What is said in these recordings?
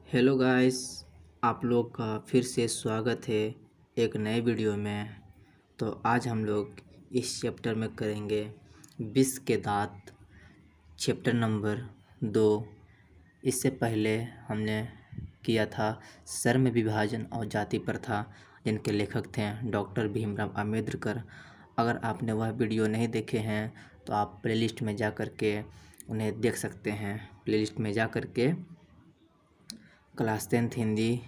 Hello guys, आप लोग का फिर से स्वागत है एक नए वीडियो में। तो आज हम लोग इस चैप्टर में करेंगे विष के दांत, चैप्टर नंबर 2। इससे पहले हमने किया था श्रम विभाजन और जाति प्रथा, जिनके लेखक थे डॉक्टर भीमराव अम्बेडकर। अगर आपने वह वीडियो नहीं देखे हैं तो आप प्लेलिस्ट में जा कर के उन्हें देख सकते हैं। प्लेलिस्ट में जा कर के class 10th Hindi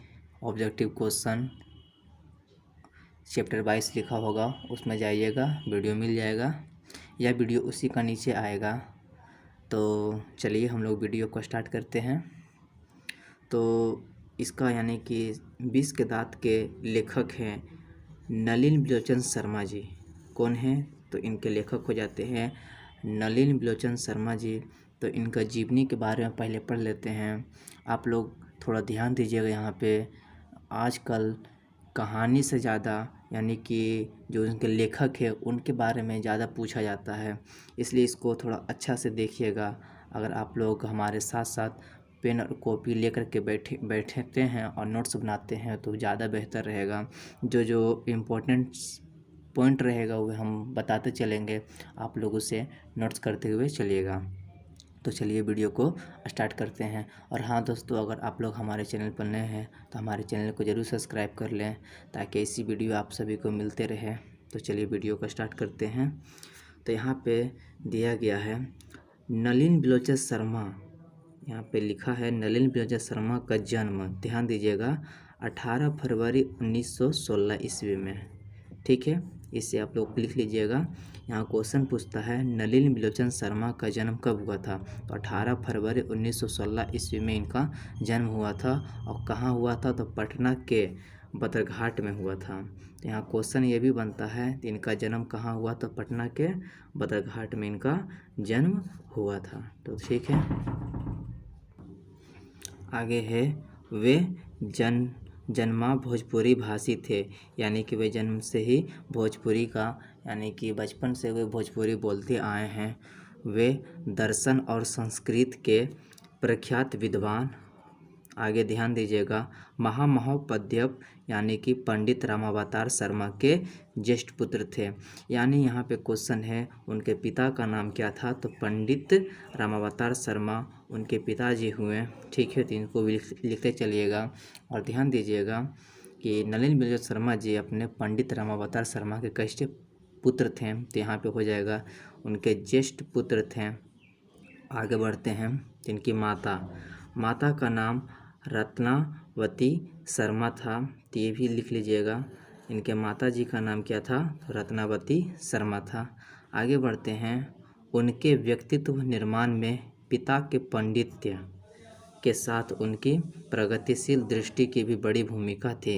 objective question chapter 22 लिखा होगा, उसमें जाइएगा, वीडियो मिल जाएगा या वीडियो उसी का नीचे आएगा। तो चलिए हम लोग वीडियो को स्टार्ट करते हैं। तो इसका यानी कि विष के दांत के लेखक हैं नलिन बिलोचन शर्मा जी। कौन हैं? तो इनके लेखक हो जाते हैं नलिन बिलोचन शर्मा जी। तो इनका जीवनी के बारे में पहले पढ़ लेते हैं। आप लोग थोड़ा ध्यान दीजिएगा यहाँ पे। आजकल कहानी से ज़्यादा यानी कि जो इनके लेखक है उनके बारे में ज़्यादा पूछा जाता है, इसलिए इसको थोड़ा अच्छा से देखिएगा। अगर आप लोग हमारे साथ साथ पेन और कॉपी लेकर के बैठते हैं और नोट्स बनाते हैं तो ज़्यादा बेहतर रहेगा। जो इम्पोर्टेंट पॉइंट रहेगा वो हम बताते चलेंगे, आप लोग उसे नोट्स करते हुए चलिएगा। तो चलिए वीडियो को स्टार्ट करते हैं। और हाँ दोस्तों, अगर आप लोग हमारे चैनल पर नए हैं तो हमारे चैनल को ज़रूर सब्सक्राइब कर लें ताकि ऐसी वीडियो आप सभी को मिलते रहे। तो चलिए वीडियो को स्टार्ट करते हैं। तो यहाँ पे दिया गया है नलिन बिलोचन शर्मा। यहाँ पे लिखा है नलिन बिलोचन शर्मा का जन्म, ध्यान दीजिएगा, 18 फरवरी 1916 ईस्वी में। ठीक है, इसे आप लोग लिख लीजिएगा। यहाँ क्वेश्चन पूछता है नलिन बिलोचन शर्मा का जन्म कब हुआ था? तो 18 फरवरी 1916 ईस्वी में इनका जन्म हुआ था। और कहाँ हुआ था? तो पटना के बदरघाट में हुआ था। तो यहाँ क्वेश्चन ये भी बनता है कि इनका जन्म कहाँ हुआ? तो पटना के बदरघाट में इनका जन्म हुआ था। तो ठीक है, आगे है वे जन्मा भोजपुरी भाषी थे, यानी कि वे जन्म से ही भोजपुरी का यानी कि बचपन से वे भोजपुरी बोलते आए हैं। वे दर्शन और संस्कृत के प्रख्यात विद्वान, आगे ध्यान दीजिएगा, महामहोपाध्याय यानी कि पंडित रामावतार शर्मा के ज्येष्ठ पुत्र थे। यानी यहाँ पे क्वेश्चन है उनके पिता का नाम क्या था? तो पंडित रामावतार शर्मा उनके पिताजी हुए। ठीक है, तो इनको भी लिखते चलिएगा। और ध्यान दीजिएगा कि नलिन बिलोचन शर्मा जी अपने पंडित रामावतार शर्मा के कष्ट पुत्र थे, तो यहाँ पे हो जाएगा उनके ज्येष्ठ पुत्र थे। आगे बढ़ते हैं। इनकी माता का नाम रत्नावती शर्मा था, तो ये भी लिख लीजिएगा। इनके माता जी का नाम क्या था? रत्नावती शर्मा था। आगे बढ़ते हैं। उनके व्यक्तित्व निर्माण में पिता के पांडित्य के साथ उनकी प्रगतिशील दृष्टि की भी बड़ी भूमिका थी।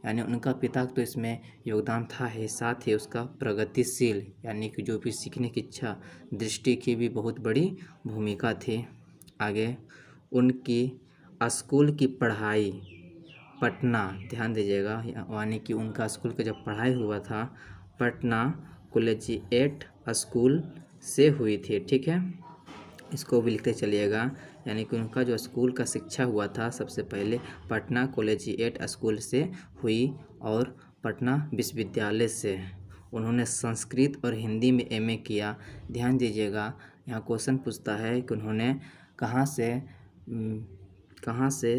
यानी उनका पिता तो इसमें योगदान था है, साथ ही उसका प्रगतिशील यानी कि जो भी सीखने की इच्छा, दृष्टि की भी बहुत बड़ी भूमिका थी। आगे उनकी स्कूल की पढ़ाई पटना, ध्यान दीजिएगा, यानी कि उनका स्कूल का जब पढ़ाई हुआ था पटना कॉलेजिएट स्कूल से हुई थी। ठीक है, इसको भी लिखते चलिएगा। यानी कि उनका जो स्कूल का शिक्षा हुआ था सबसे पहले पटना कॉलेजिएट स्कूल से हुई और पटना विश्वविद्यालय से उन्होंने संस्कृत और हिंदी में एमए किया। ध्यान दीजिएगा, यहाँ क्वेश्चन पूछता है कि उन्होंने कहाँ से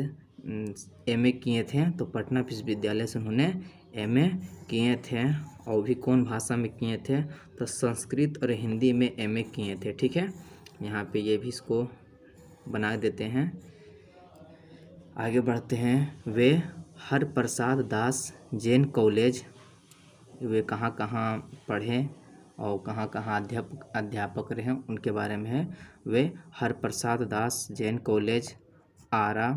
एमए किए थे? तो पटना विश्वविद्यालय से उन्होंने एमए किए थे। और भी कौन भाषा में किए थे? तो संस्कृत और हिंदी में एमए किए थे। ठीक है, यहाँ पे ये भी इसको बना देते हैं। आगे बढ़ते हैं। वे हरप्रसाद दास जैन कॉलेज, वे कहाँ कहाँ पढ़े और कहाँ कहाँ अध्यापक रहे उनके बारे में है। वे हरप्रसाद दास जैन कॉलेज, आरा,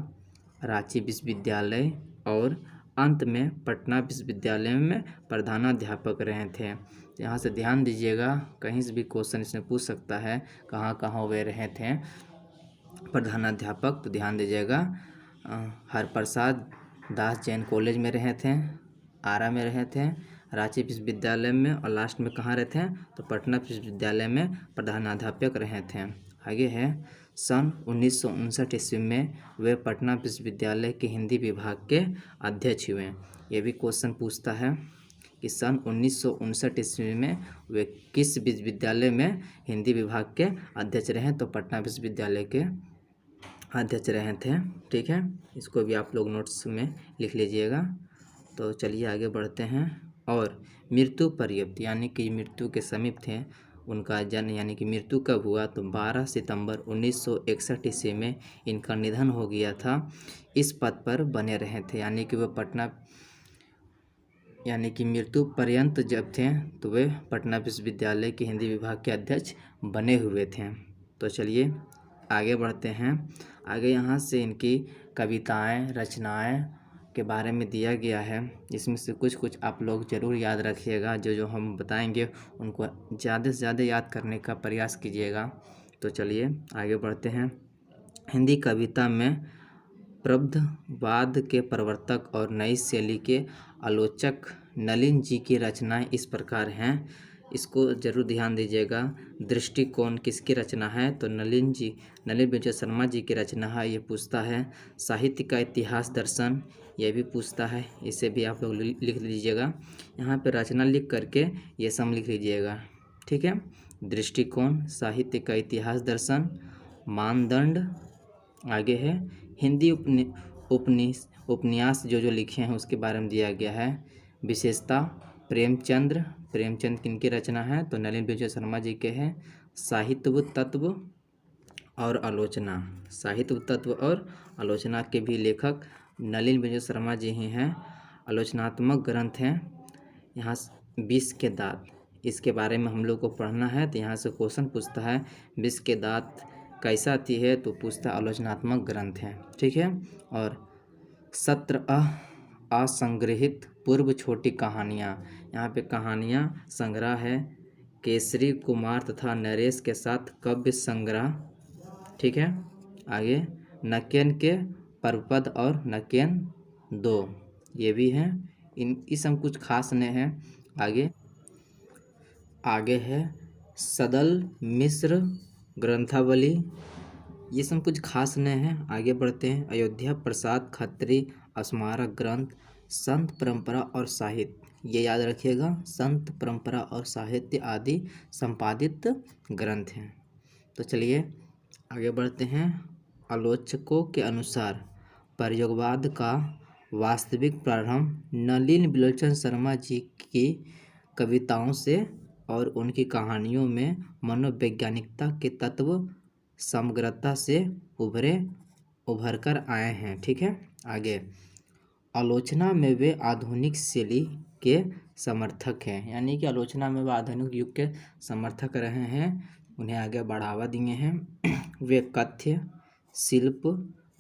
रांची विश्वविद्यालय और अंत में पटना विश्वविद्यालय में प्रधानाध्यापक रहे थे। यहाँ से ध्यान दीजिएगा, कहीं से भी क्वेश्चन इसमें पूछ सकता है कहाँ कहाँ वे रहे थे प्रधानाध्यापक। तो ध्यान दीजिएगा, हरप्रसाद दास जैन कॉलेज में रहे थे, आरा में रहे थे, रांची विश्वविद्यालय में, और लास्ट में कहाँ रहे थे? तो पटना विश्वविद्यालय में प्रधानाध्यापक रहे थे। आगे है सन 1959 ईस्वी में वे पटना विश्वविद्यालय के हिंदी विभाग के अध्यक्ष हुए। ये भी क्वेश्चन पूछता है कि सन 1959 ईस्वी में वे किस विश्वविद्यालय में हिंदी विभाग के अध्यक्ष रहे, तो पटना विश्वविद्यालय के अध्यक्ष रहे थे। ठीक है, इसको भी आप लोग नोट्स में लिख लीजिएगा। तो चलिए आगे बढ़ते हैं। और मृत्यु पर्यंत यानी कि मृत्यु के समीप थे, उनका जन्म यानी कि मृत्यु कब हुआ, तो 12 सितंबर 1961 ईस्वी में इनका निधन हो गया था। इस पद पर बने रहे थे, यानी कि वे पटना यानी कि मृत्यु पर्यंत जब थे तो वे पटना विश्वविद्यालय के हिंदी विभाग के अध्यक्ष बने हुए थे। तो चलिए आगे बढ़ते हैं। आगे यहाँ से इनकी कविताएं, रचनाएं के बारे में दिया गया है। इसमें से कुछ कुछ आप लोग ज़रूर याद रखिएगा। जो जो हम बताएंगे उनको ज़्यादा से ज़्यादा याद करने का प्रयास कीजिएगा। तो चलिए आगे बढ़ते हैं। हिंदी कविता में प्रबंधवाद के प्रवर्तक और नई शैली के आलोचक नलिन जी की रचनाएं इस प्रकार हैं। इसको जरूर ध्यान दीजिएगा। दृष्टिकोण किसकी रचना है, तो नलिन विजय शर्मा जी की रचना है। ये पूछता है। साहित्य का इतिहास दर्शन, ये भी पूछता है। इसे भी आप लोग लिख लीजिएगा। यहाँ पे रचना लिख करके ये सब लिख लीजिएगा। ठीक है, दृष्टिकोण, साहित्य का इतिहास दर्शन, मानदंड, आगे है हिंदी उपन्यास जो लिखे हैं उसके बारे में दिया गया है। विशेषता, प्रेमचंद किनकी रचना है, तो नलिन विजय शर्मा जी के हैं। साहित्य तत्व और आलोचना, साहित्य तत्व और आलोचना के भी लेखक नलिन विजय शर्मा जी ही हैं। आलोचनात्मक ग्रंथ हैं यहाँ विष के दांत, इसके बारे में हम लोग को पढ़ना है। तो यहाँ से क्वेश्चन पूछता है विष के दांत कैसा आती है, तो पूछता आलोचनात्मक ग्रंथ है। ठीक है, और सत्र असंग्रहित पूर्व छोटी कहानियाँ, यहाँ पे कहानियाँ संग्रह है। केसरी कुमार तथा नरेश के साथ काव्य संग्रह। ठीक है, आगे नकेन के परपद और नकेन 2, ये भी हैं। इस हम कुछ खास नहीं हैं। आगे है सदल मिश्र ग्रंथावली, ये सब कुछ खास नहीं है। आगे बढ़ते हैं। अयोध्या प्रसाद खत्री स्मारक ग्रंथ, संत परंपरा और साहित्य, ये याद रखिएगा। संत परंपरा और साहित्य आदि संपादित ग्रंथ हैं। तो चलिए आगे बढ़ते हैं। आलोचकों के अनुसार प्रयोगवाद का वास्तविक प्रारंभ नलिन विलोचन शर्मा जी की कविताओं से और उनकी कहानियों में मनोवैज्ञानिकता के तत्व समग्रता से उभर कर आए हैं। ठीक है, आगे आलोचना में वे आधुनिक शैली के समर्थक हैं, यानी कि आलोचना में वे आधुनिक युग के समर्थक रहे हैं, उन्हें आगे बढ़ावा दिए हैं। वे कथ्य, शिल्प,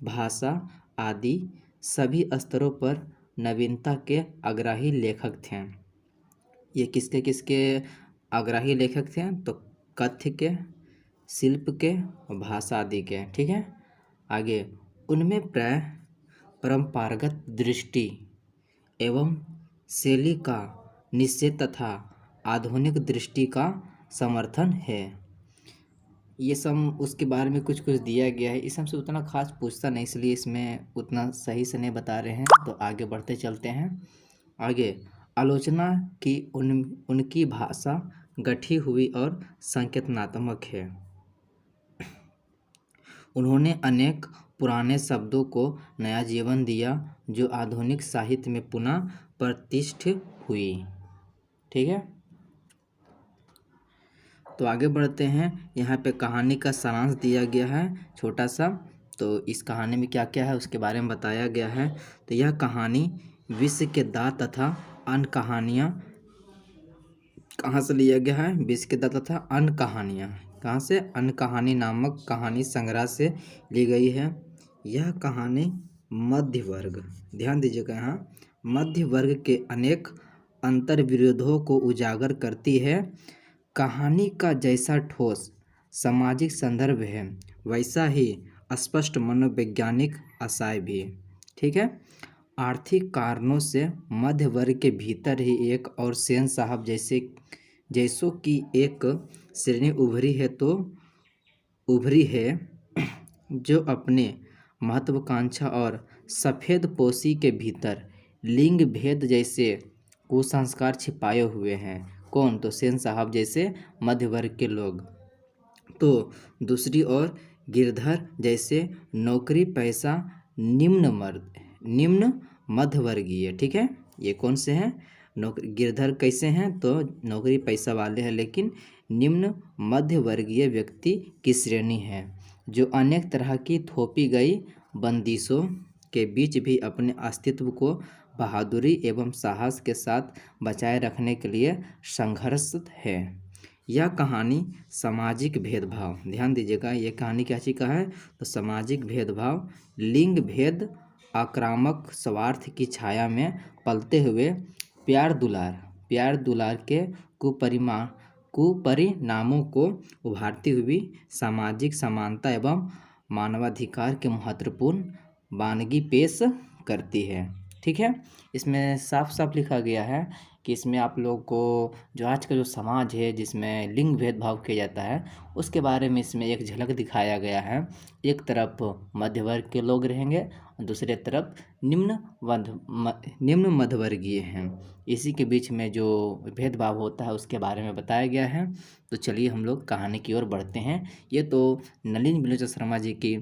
भाषा आदि सभी स्तरों पर नवीनता के आग्रही लेखक थे। ये किसके किसके आग्रही लेखक थे, तो कथ्य के, शिल्प के और भाषा आदि के। ठीक है, आगे उनमें प्राय परंपरागत दृष्टि एवं शैली का निषेध तथा आधुनिक दृष्टि का समर्थन है। ये सब उसके बारे में कुछ कुछ दिया गया है। इस सबसे उतना खास पूछता नहीं, इसलिए इसमें उतना सही से नहीं बता रहे हैं। तो आगे बढ़ते चलते हैं। आगे आलोचना की उनकी भाषा गठी हुई और संकेतनात्मक है। उन्होंने अनेक पुराने शब्दों को नया जीवन दिया जो आधुनिक साहित्य में पुनः प्रतिष्ठित हुई। ठीक है, तो आगे बढ़ते हैं। यहाँ पे कहानी का सारांश दिया गया है छोटा सा। तो इस कहानी में क्या क्या है उसके बारे में बताया गया है। तो यह कहानी विश्व के दांत तथा अन्य कहानियाँ कहाँ से लिया गया है, विश्व के दांत तथा अन्य कहानियाँ कहाँ से, अन्य कहानी नामक कहानी संग्रह से ली गई है। यह कहानी मध्य वर्ग, ध्यान दीजिएगा, यहाँ मध्य वर्ग के अनेक अंतर्विरोधों को उजागर करती है। कहानी का जैसा ठोस सामाजिक संदर्भ है वैसा ही स्पष्ट मनोवैज्ञानिक आशय भी। ठीक है, आर्थिक कारणों से मध्य वर्ग के भीतर ही एक और सेन साहब जैसों की एक श्रेणी उभरी है जो अपने महत्वाकांक्षा और सफ़ेद पोशी के भीतर लिंग भेद जैसे कुसंस्कार छिपाए हुए हैं। कौन? तो सेन साहब जैसे मध्य वर्ग के लोग। तो दूसरी ओर गिरधर जैसे नौकरी पैसा निम्न मध्यवर्गीय। ठीक है, ये कौन से हैं? गिरधर कैसे हैं? तो नौकरी पैसा वाले हैं लेकिन निम्न मध्यवर्गीय व्यक्ति की श्रेणी है, जो अनेक तरह की थोपी गई बंदिशों के बीच भी अपने अस्तित्व को बहादुरी एवं साहस के साथ बचाए रखने के लिए संघर्षरत है। यह कहानी सामाजिक भेदभाव, ध्यान दीजिएगा, ये कहानी क्या चीज़ का है? तो सामाजिक भेदभाव, लिंग भेद, आक्रामक स्वार्थ की छाया में पलते हुए प्यार दुलार के कुपरिणामों को उभारती हुई सामाजिक समानता एवं मानवाधिकार के महत्वपूर्ण वानगी पेश करती है। ठीक है, इसमें साफ साफ लिखा गया है कि इसमें आप लोग को जो आज का जो समाज है जिसमें लिंग भेदभाव किया जाता है उसके बारे में इसमें एक झलक दिखाया गया है। एक तरफ मध्य वर्ग के लोग रहेंगे और दूसरे तरफ निम्न मध्यवर्गीय हैं। इसी के बीच में जो भेदभाव होता है उसके बारे में बताया गया है। तो चलिए हम लोग कहानी की ओर बढ़ते हैं। ये तो नलिन बिलोचन शर्मा जी की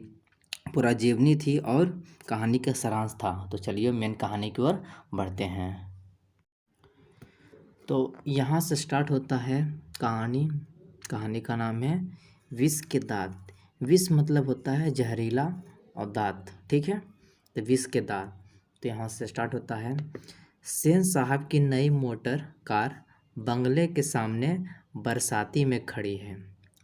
पूरा जीवनी थी और कहानी का सारांश था। तो चलिए मेन कहानी की ओर बढ़ते हैं। तो यहाँ से स्टार्ट होता है कहानी का नाम है विष के दांत। विष मतलब होता है जहरीला और दांत। ठीक है, तो विष के दांत। तो यहाँ से स्टार्ट होता है। सेन साहब की नई मोटर कार बंगले के सामने बरसाती में खड़ी है।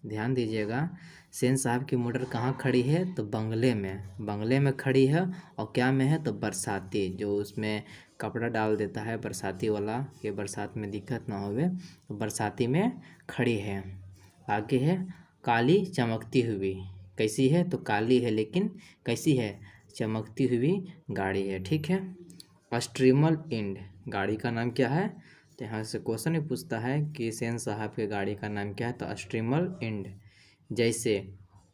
ध्यान दीजिएगा, सेन साहब की मोटर कहाँ खड़ी है? तो बंगले में खड़ी है। और क्या में है? तो बरसाती, जो उसमें कपड़ा डाल देता है बरसाती वाला, कि बरसात में दिक्कत ना होवे, तो बरसाती में खड़ी है। आगे है काली चमकती हुई। कैसी है? तो काली है लेकिन कैसी है? चमकती हुई गाड़ी है। ठीक है, स्ट्रीमल इंड, गाड़ी का नाम क्या है? तो यहाँ से क्वेश्चन भी पूछता है कि सेन साहब के गाड़ी का नाम क्या है? तो स्ट्रीमल इंड। जैसे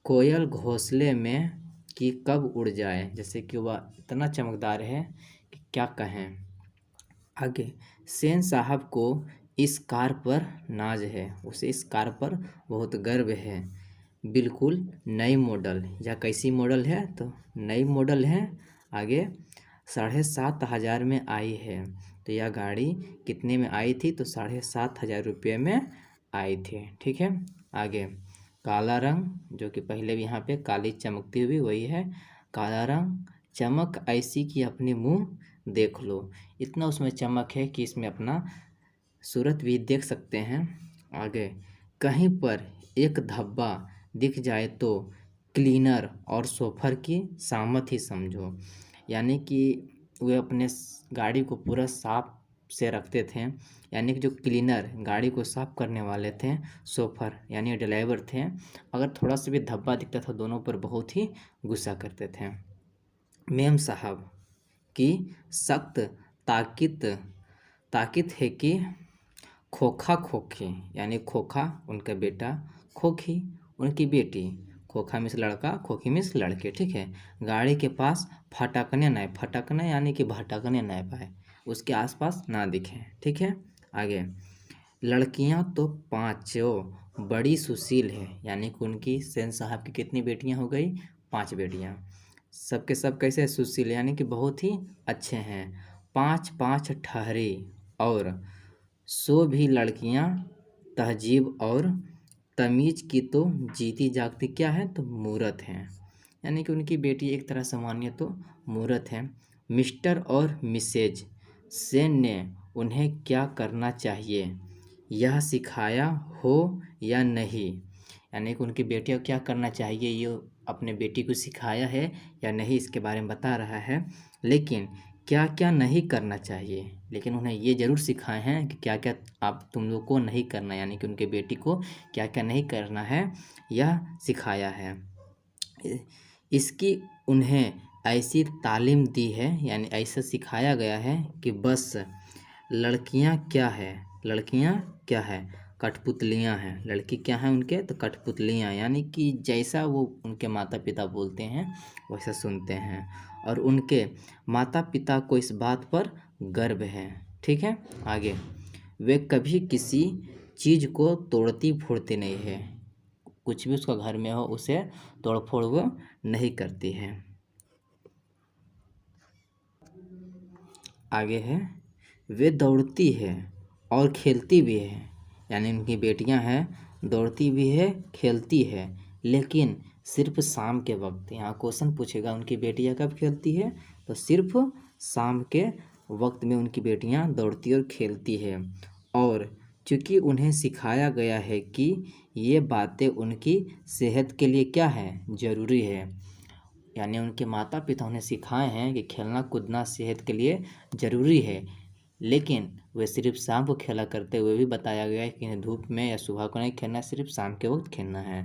कोयल घोंसले में कि कब उड़ जाए, जैसे कि वह इतना चमकदार है कि क्या कहें। आगे, सेन साहब को इस कार पर नाज है, उसे इस कार पर बहुत गर्व है। बिल्कुल नई मॉडल, या कैसी मॉडल है? तो नई मॉडल है। आगे 7,500 में आई है। तो यह गाड़ी कितने में आई थी? तो 7,500 रुपये में आई थी। ठीक है, आगे काला रंग, जो कि पहले भी यहाँ पे काली चमकती हुई वही है। काला रंग, चमक ऐसी कि अपने मुंह देख लो। इतना उसमें चमक है कि इसमें अपना सूरत भी देख सकते हैं। आगे, कहीं पर एक धब्बा दिख जाए तो क्लीनर और सोफर की सामत ही समझो। यानी कि वे अपने गाड़ी को पूरा साफ से रखते थे। यानी कि जो क्लीनर, गाड़ी को साफ करने वाले थे, सोफर यानी ड्राइवर थे, अगर थोड़ा सा भी धब्बा दिखता था दोनों पर बहुत ही गुस्सा करते थे। मेम साहब की सख्त ताकीद है कि खोखा खोखी, यानी खोखा उनका बेटा, खोखी उनकी बेटी, खोखा मिस लड़का, खोखी मिस लड़के। ठीक है, गाड़ी के पास फटकने यानी कि भटकने न पाए, उसके आसपास ना दिखे। ठीक है, आगे लड़कियां तो पांचों बड़ी सुशील है। यानी कि उनकी सेन साहब की कितनी बेटियां हो गई? 5 बेटियां। सबके सब कैसे? सुशील, यानी कि बहुत ही अच्छे हैं। 5 ठहरी और 100 भी लड़कियां तहजीब और तमीज़ की तो जीती जागती क्या है? तो मूरत हैं। यानी कि उनकी बेटी एक तरह से मानिए तो मूरत है। मिस्टर और मिसेज सेन ने उन्हें क्या करना चाहिए यह सिखाया हो या नहीं। यानी कि उनकी बेटी को क्या करना चाहिए ये अपने बेटी को सिखाया है या नहीं, इसके बारे में बता रहा है। लेकिन क्या क्या नहीं करना चाहिए, लेकिन उन्हें ये ज़रूर सिखाए हैं कि क्या क्या आप तुम लोग को नहीं करना, यानी कि उनके बेटी को क्या क्या नहीं करना है यह सिखाया है। इसकी उन्हें ऐसी तालीम दी है, यानी ऐसा सिखाया गया है कि बस लड़कियां क्या है कठपुतलियाँ हैं। लड़की क्या हैं उनके, तो कठपुतलियाँ, यानी कि जैसा वो उनके माता पिता बोलते हैं वैसा सुनते हैं, और उनके माता पिता को इस बात पर गर्व है। ठीक है, आगे, वे कभी किसी चीज़ को तोड़ती फोड़ती नहीं है, कुछ भी उसका घर में हो उसे तोड़ फोड़ वो नहीं करती है। आगे है, वे दौड़ती है और खेलती भी है, यानी उनकी बेटियां हैं, दौड़ती भी है खेलती है, लेकिन सिर्फ शाम के वक्त। यहाँ क्वेश्चन पूछेगा उनकी बेटियां कब खेलती है, तो सिर्फ शाम के वक्त में उनकी बेटियां दौड़ती और खेलती है। और चूँकि उन्हें सिखाया गया है कि ये बातें उनकी सेहत के लिए क्या है, ज़रूरी है, यानी उनके माता पिता उन्हें सिखाए हैं कि खेलना कूदना सेहत के लिए ज़रूरी है, लेकिन वे सिर्फ शाम को खेला करते हुए भी बताया गया है कि धूप में या सुबह को नहीं खेलना, सिर्फ शाम के वक्त खेलना है।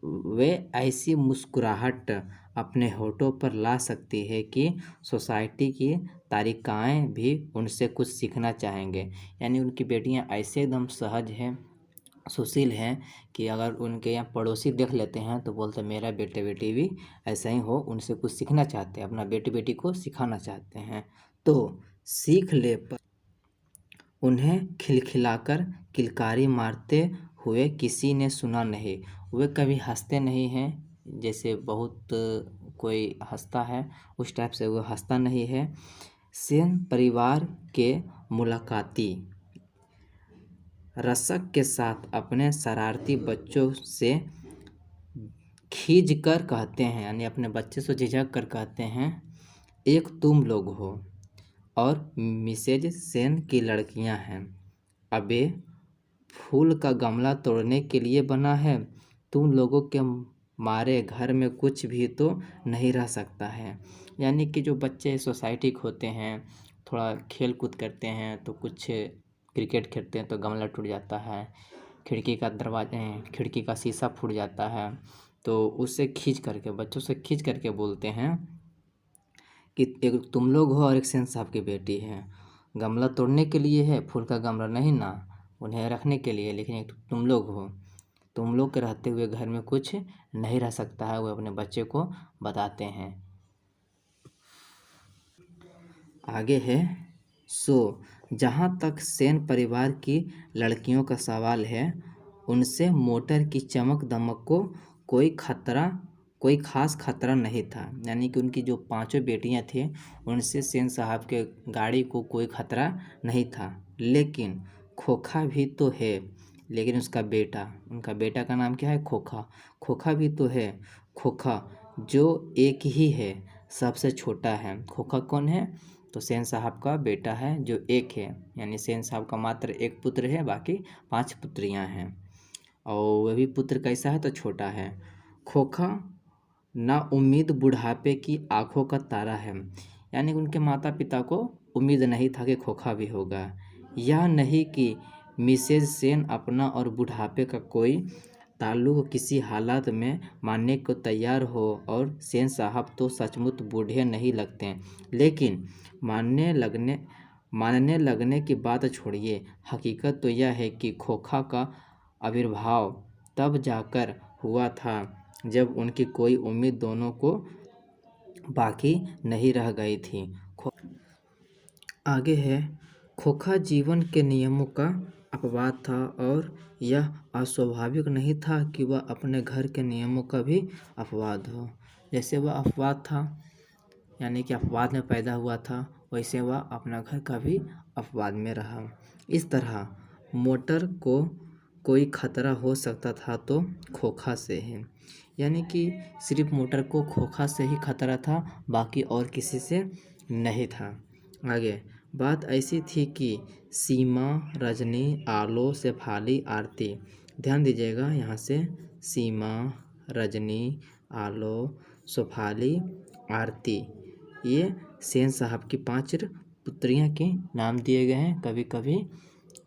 वे ऐसी मुस्कुराहट अपने होठों पर ला सकती है कि सोसाइटी की तारिकाएँ भी उनसे कुछ सीखना चाहेंगे, यानी उनकी बेटियां ऐसे एकदम सहज हैं, सुशील हैं कि अगर उनके यहाँ पड़ोसी देख लेते हैं तो बोलते मेरा बेटे बेटी भी ऐसा ही हो, उनसे कुछ सीखना चाहते हैं, अपना बेटे बेटी को सिखाना चाहते हैं। तो सीख ले पर उन्हें खिलखिलाकर किलकारी मारते हुए किसी ने सुना नहीं। वे कभी हंसते नहीं हैं, जैसे बहुत कोई हंसता है उस टाइप से वो हंसता नहीं है। सेन परिवार के मुलाकाती रसक के साथ अपने शरारती बच्चों से खींच कर कहते हैं, यानी अपने बच्चे से झिझक कर कहते हैं, एक तुम लोग हो और मिसेज सेन की लड़कियां हैं। अबे फूल का गमला तोड़ने के लिए बना है, तुम लोगों के मारे घर में कुछ भी तो नहीं रह सकता है। यानी कि जो बच्चे सोसाइटी के होते हैं, थोड़ा खेल कूद करते हैं, तो कुछ क्रिकेट खेलते हैं तो गमला टूट जाता है, खिड़की का शीशा फूट जाता है, तो उससे खींच करके बच्चों से खींच करके बोलते हैं कि एक तुम लोग हो और एक सेन साहब की बेटी है। गमला तोड़ने के लिए है, फूल का गमला नहीं ना, उन्हें रखने के लिए, लेकिन एक तुम लोग हो, तुम लोग के रहते हुए घर में कुछ नहीं रह सकता है, वो अपने बच्चे को बताते हैं। आगे है, सो जहाँ तक सेन परिवार की लड़कियों का सवाल है, उनसे मोटर की चमक दमक को कोई ख़ास खतरा नहीं था, यानी कि उनकी जो पांचों बेटियां थी उनसे सेन साहब के गाड़ी को कोई खतरा नहीं था। लेकिन खोखा भी तो है, लेकिन उनका बेटा का नाम क्या है, खोखा भी तो है, खोखा जो एक ही है, सबसे छोटा है। खोखा कौन है, तो सेन साहब का बेटा है जो एक है, यानी सेन साहब का मात्र एक पुत्र है, बाकी 5 पुत्रियां हैं, और वह भी पुत्र कैसा है, तो छोटा है। खोखा ना उम्मीद बुढ़ापे की आंखों का तारा है, यानी उनके माता पिता को उम्मीद नहीं था कि खोखा भी होगा। यह नहीं कि मिसेज सेन अपना और बुढ़ापे का कोई ताल्लुक किसी हालात में मानने को तैयार हो, और सेन साहब तो सचमुच बूढ़े नहीं लगते, लेकिन मानने लगने की बात छोड़िए, हकीकत तो यह है कि खोखा का आविर्भाव तब जाकर हुआ था जब उनकी कोई उम्मीद दोनों को बाकी नहीं रह गई थी। आगे है, खोखा जीवन के नियमों का अपवाद था, और यह अस्वाभाविक नहीं था कि वह अपने घर के नियमों का भी अपवाद हो। जैसे वह अपवाद था, यानी कि अपवाद में पैदा हुआ था, वैसे वह अपना घर का भी अपवाद में रहा। इस तरह मोटर को कोई खतरा हो सकता था तो खोखा से है, यानी कि सिर्फ मोटर को खोखा से ही खतरा था, बाकी और किसी से नहीं था। आगे बात ऐसी थी कि सीमा, रजनी, आलो, शेफाली, आरती, ध्यान दीजिएगा यहाँ से, सीमा, रजनी, आलो, शेफाली, आरती, ये सेन साहब की 5 पुत्रियाँ के नाम दिए गए हैं। कभी कभी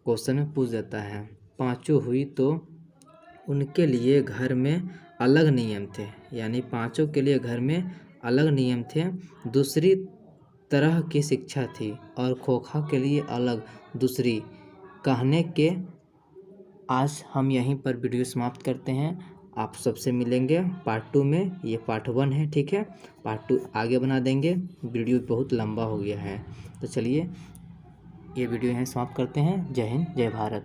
क्वेश्चन में पूछ जाता है। पांचों हुई तो उनके लिए घर में अलग नियम थे, यानी पांचों के लिए घर में अलग नियम थे, दूसरी तरह की शिक्षा थी, और खोखा के लिए अलग दूसरी। कहने के आज हम यहीं पर वीडियो समाप्त करते हैं। आप सबसे मिलेंगे पार्ट 2 में। ये पार्ट 1 है, ठीक है। पार्ट 2 आगे बना देंगे, वीडियो बहुत लंबा हो गया है। तो चलिए ये वीडियो यहीं समाप्त करते हैं। जय हिंद, जय भारत।